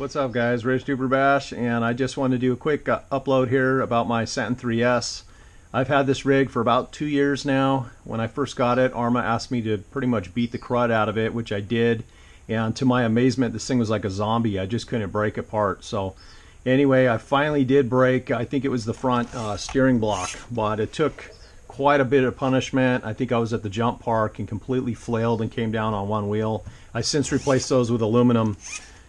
What's up guys, Rich Duper Bash, and I just wanted to do a quick upload here about my Senton 3S. I've had this rig for about 2 years now. When I first got it, ARRMA asked me to pretty much beat the crud out of it, which I did, and to my amazement this thing was like a zombie. I just couldn't break it apart. So anyway, I finally did break, I think it was the front steering block, but it took quite a bit of punishment. I think I was at the jump park and completely flailed and came down on one wheel. I since replaced those with aluminum.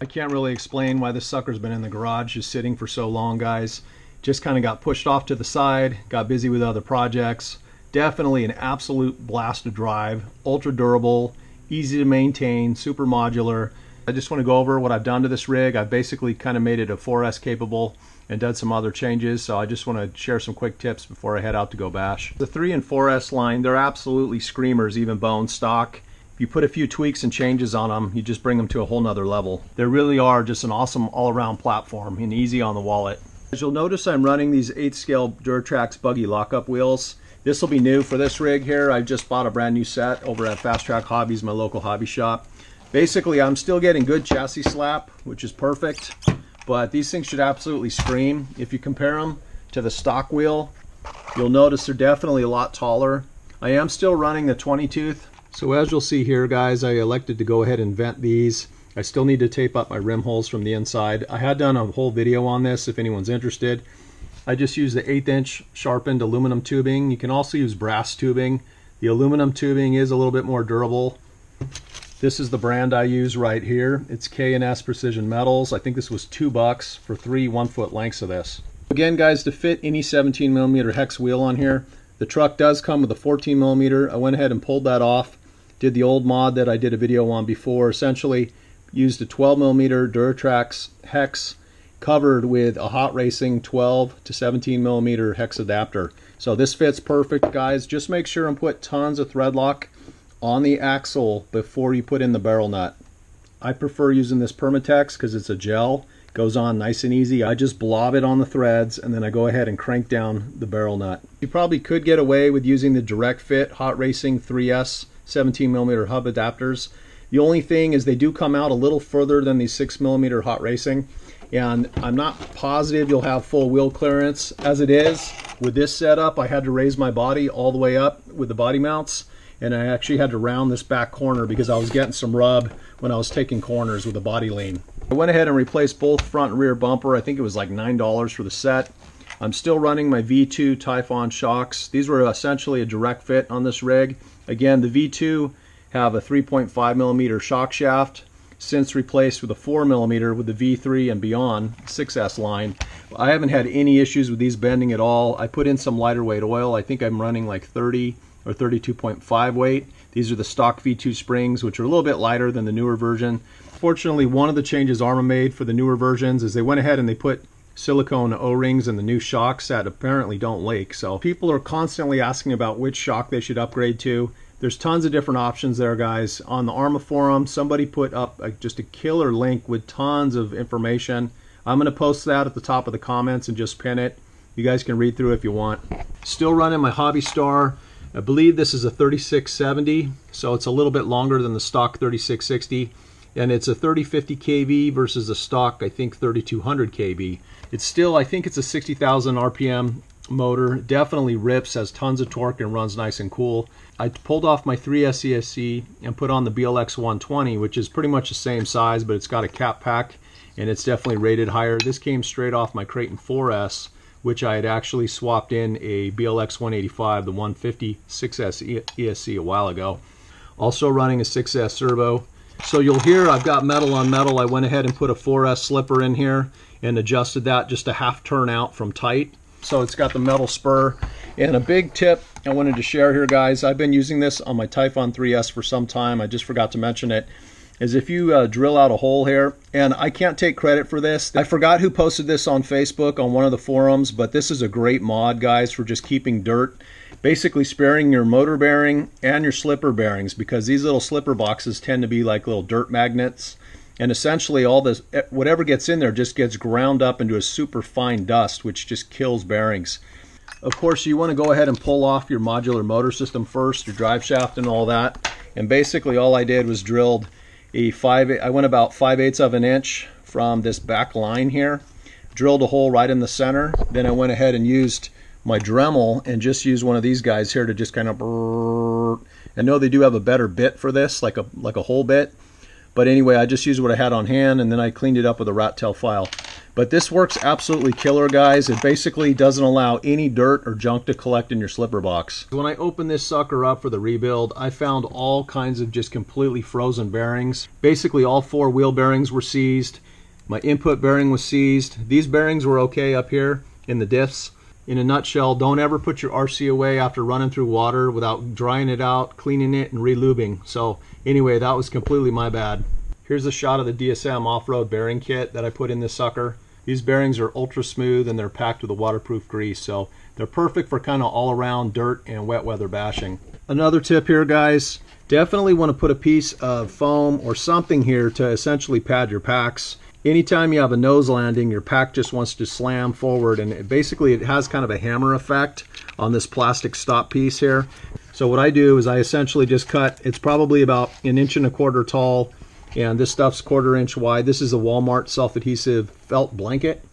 I can't really explain why this sucker's been in the garage just sitting for so long, guys. Just kind of got pushed off to the side, got busy with other projects. Definitely an absolute blast to drive, ultra durable, easy to maintain, super modular. I just want to go over what I've done to this rig. I've basically kind of made it a 4S capable and done some other changes, so I just want to share some quick tips before I head out to go bash. The 3 and 4S line, they're absolutely screamers, even bone stock. If you put a few tweaks and changes on them, you just bring them to a whole nother level. They really are just an awesome all-around platform and easy on the wallet. As you'll notice, I'm running these 8 scale Duratrax buggy lockup wheels. This will be new for this rig here. I just bought a brand new set over at Fast Track Hobbies, my local hobby shop. Basically, I'm still getting good chassis slap, which is perfect, but these things should absolutely scream. If you compare them to the stock wheel, you'll notice they're definitely a lot taller. I am still running the 20 tooth. So as you'll see here, guys, I elected to go ahead and vent these. I still need to tape up my rim holes from the inside. I had done a whole video on this if anyone's interested. I just used the 1/8 inch sharpened aluminum tubing. You can also use brass tubing. The aluminum tubing is a little bit more durable. This is the brand I use right here. It's K&S Precision Metals. I think this was $2 for 3 1-foot lengths of this. Again, guys, to fit any 17mm hex wheel on here, the truck does come with a 14mm. I went ahead and pulled that off. Did the old mod that I did a video on before. Essentially used a 12mm Duratrax hex covered with a Hot Racing 12 to 17mm hex adapter. So this fits perfect, guys. Just make sure and put tons of thread lock on the axle before you put in the barrel nut. I prefer using this Permatex because it's a gel. Goes on nice and easy. I just blob it on the threads and then I go ahead and crank down the barrel nut. You probably could get away with using the direct fit Hot Racing 3S 17mm hub adapters. The only thing is they do come out a little further than these 6mm Hot Racing, and I'm not positive you'll have full wheel clearance. As it is, with this setup, I had to raise my body all the way up with the body mounts, and I actually had to round this back corner because I was getting some rub when I was taking corners with the body lean. I went ahead and replaced both front and rear bumper. I think it was like $9 for the set. I'm still running my V2 Typhon shocks. These were essentially a direct fit on this rig. Again, the V2 have a 3.5mm shock shaft, since replaced with a 4mm with the V3 and beyond 6S line. I haven't had any issues with these bending at all. I put in some lighter weight oil. I think I'm running like 30 or 32.5 weight. These are the stock V2 springs, which are a little bit lighter than the newer version. Fortunately, one of the changes ARRMA made for the newer versions is they went ahead and they put silicone O-rings in the new shocks that apparently don't leak. So people are constantly asking about which shock they should upgrade to. There's tons of different options there, guys. On the ARRMA forum, somebody put up just a killer link with tons of information. I'm going to post that at the top of the comments and just pin it. You guys can read through it if you want. Still running my Hobby Star. I believe this is a 3670, so it's a little bit longer than the stock 3660. And it's a 3050 kV versus a stock, I think, 3200 kV. It's still, I think it's a 60,000 RPM motor. Definitely rips, has tons of torque, and runs nice and cool. I pulled off my 3S ESC and put on the BLX 120, which is pretty much the same size, but it's got a cap pack, and it's definitely rated higher. This came straight off my Creighton 4S, which I had actually swapped in a BLX 185, the 150 6S ESC a while ago. Also running a 6S servo. So you'll hear I've got metal on metal. I went ahead and put a 4S slipper in here and adjusted that just a half turn out from tight. So it's got the metal spur. And a big tip I wanted to share here, guys, I've been using this on my Typhon 3S for some time. I just forgot to mention it. Is if you drill out a hole here, and I can't take credit for this. I forgot who posted this on Facebook on one of the forums, but this is a great mod, guys, for just keeping dirt. Basically sparing your motor bearing and your slipper bearings, because these little slipper boxes tend to be like little dirt magnets, and essentially all this, whatever gets in there just gets ground up into a super fine dust, which just kills bearings. Of course, you want to go ahead and pull off your modular motor system first, your drive shaft and all that. And basically all I did was drilled I went about 5/8 of an inch from this back line here, drilled a hole right in the center. Then I went ahead and used my Dremel and just used one of these guys here to just kind of brrr. I know they do have a better bit for this, like a hole bit. But anyway, I just used what I had on hand, and then I cleaned it up with a rat tail file. But this works absolutely killer, guys. It basically doesn't allow any dirt or junk to collect in your slipper box. When I opened this sucker up for the rebuild, I found all kinds of just completely frozen bearings. Basically, all 4 wheel bearings were seized. My input bearing was seized. These bearings were okay up here in the diffs. In a nutshell, don't ever put your RC away after running through water without drying it out, cleaning it, and re-lubing. So anyway, that was completely my bad. Here's a shot of the DSM off-road bearing kit that I put in this sucker. These bearings are ultra smooth and they're packed with a waterproof grease, so they're perfect for kind of all-around dirt and wet weather bashing. Another tip here, guys, definitely want to put a piece of foam or something here to essentially pad your packs. Anytime you have a nose landing, your pack just wants to slam forward, and it has kind of a hammer effect on this plastic stop piece here. So what I do is I essentially just cut, it's probably about 1.25 inches tall, and this stuff's 1/4 inch wide. This is a Walmart self-adhesive felt blanket.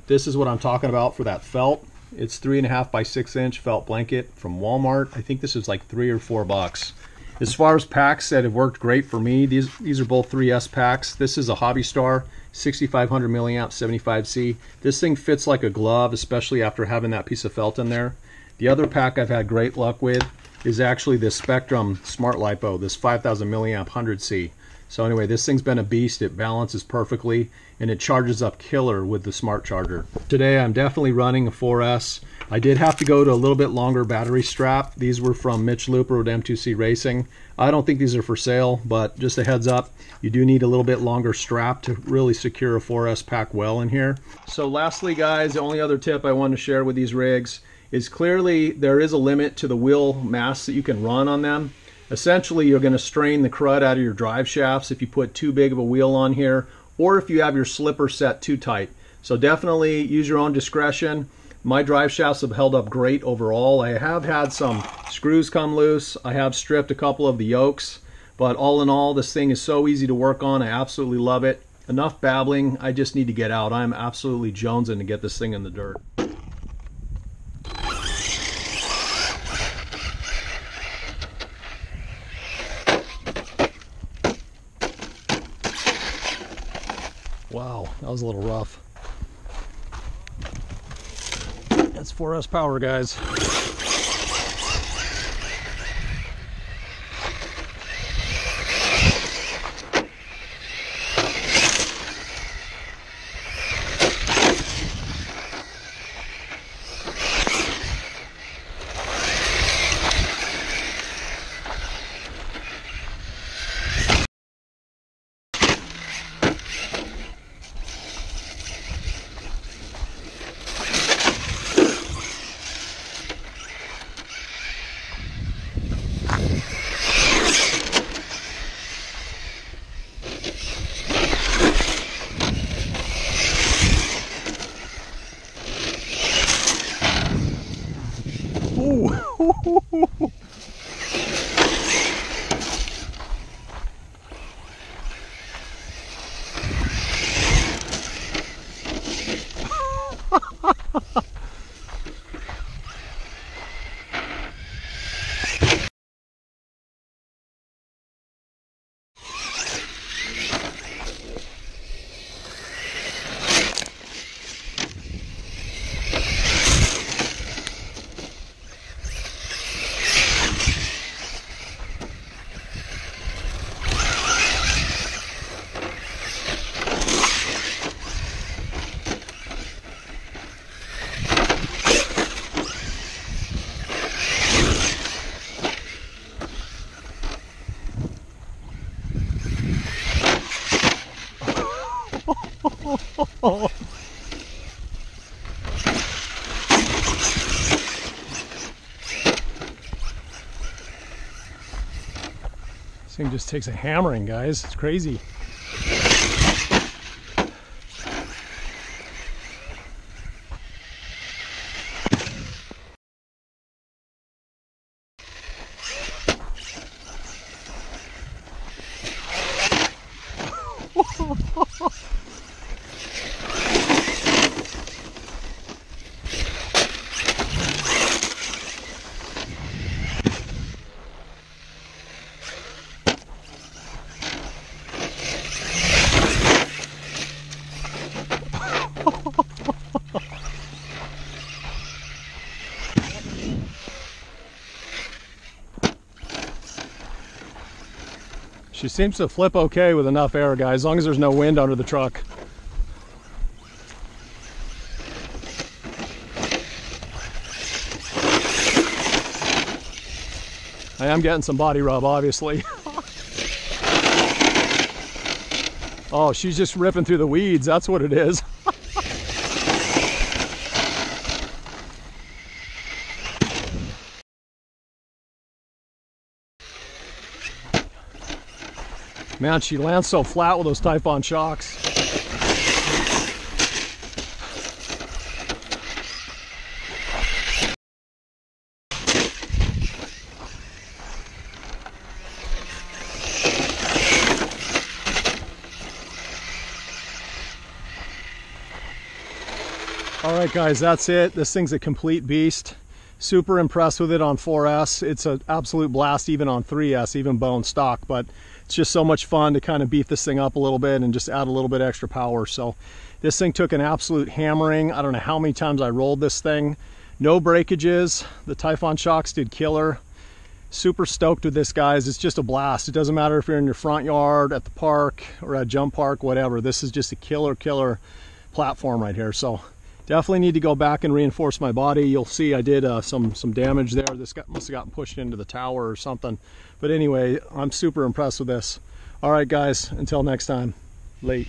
This is what I'm talking about for that felt. It's 3.5 by 6 inch felt blanket from Walmart. I think this is like $3 or $4. As far as packs that have worked great for me, these are both 3S packs. This is a Hobby Star 6500 milliamp 75C. This thing fits like a glove, especially after having that piece of felt in there. The other pack I've had great luck with is actually this Spectrum Smart Lipo, this 5000 milliamp 100C. So anyway, this thing's been a beast. It balances perfectly and it charges up killer with the smart charger. Today I'm definitely running a 4S. I did have to go to a little bit longer battery strap. These were from Mitch Looper with M2C Racing. I don't think these are for sale, but just a heads up, you do need a little bit longer strap to really secure a 4S pack well in here. So lastly, guys, the only other tip I want to share with these rigs is clearly there is a limit to the wheel mass that you can run on them. Essentially, you're going to strain the crud out of your drive shafts if you put too big of a wheel on here, or if you have your slipper set too tight. So definitely use your own discretion. My drive shafts have held up great overall. I have had some screws come loose. I have stripped a couple of the yokes, but all in all, this thing is so easy to work on. I absolutely love it. Enough babbling. I just need to get out. I'm absolutely jonesing to get this thing in the dirt. Wow, that was a little rough. That's 4S power, guys. This thing just takes a hammering, guys. It's crazy. She seems to flip okay with enough air, guys, as long as there's no wind under the truck. I am getting some body rub, obviously. Oh, she's just ripping through the weeds, that's what it is. Man, she lands so flat with those Typhon shocks. All right, guys, that's it. This thing's a complete beast. Super impressed with it on 4S. It's an absolute blast even on 3S, even bone stock, but it's just so much fun to kind of beef this thing up a little bit and just add a little bit extra power. So this thing took an absolute hammering. I don't know how many times I rolled this thing. No breakages. The Typhon shocks did killer. Super stoked with this, guys. It's just a blast. It doesn't matter if you're in your front yard, at the park, or at Jump Park, whatever. This is just a killer platform right here. So definitely need to go back and reinforce my body. You'll see I did some damage there. This must have gotten pushed into the tower or something. But anyway, I'm super impressed with this. All right, guys, until next time, late.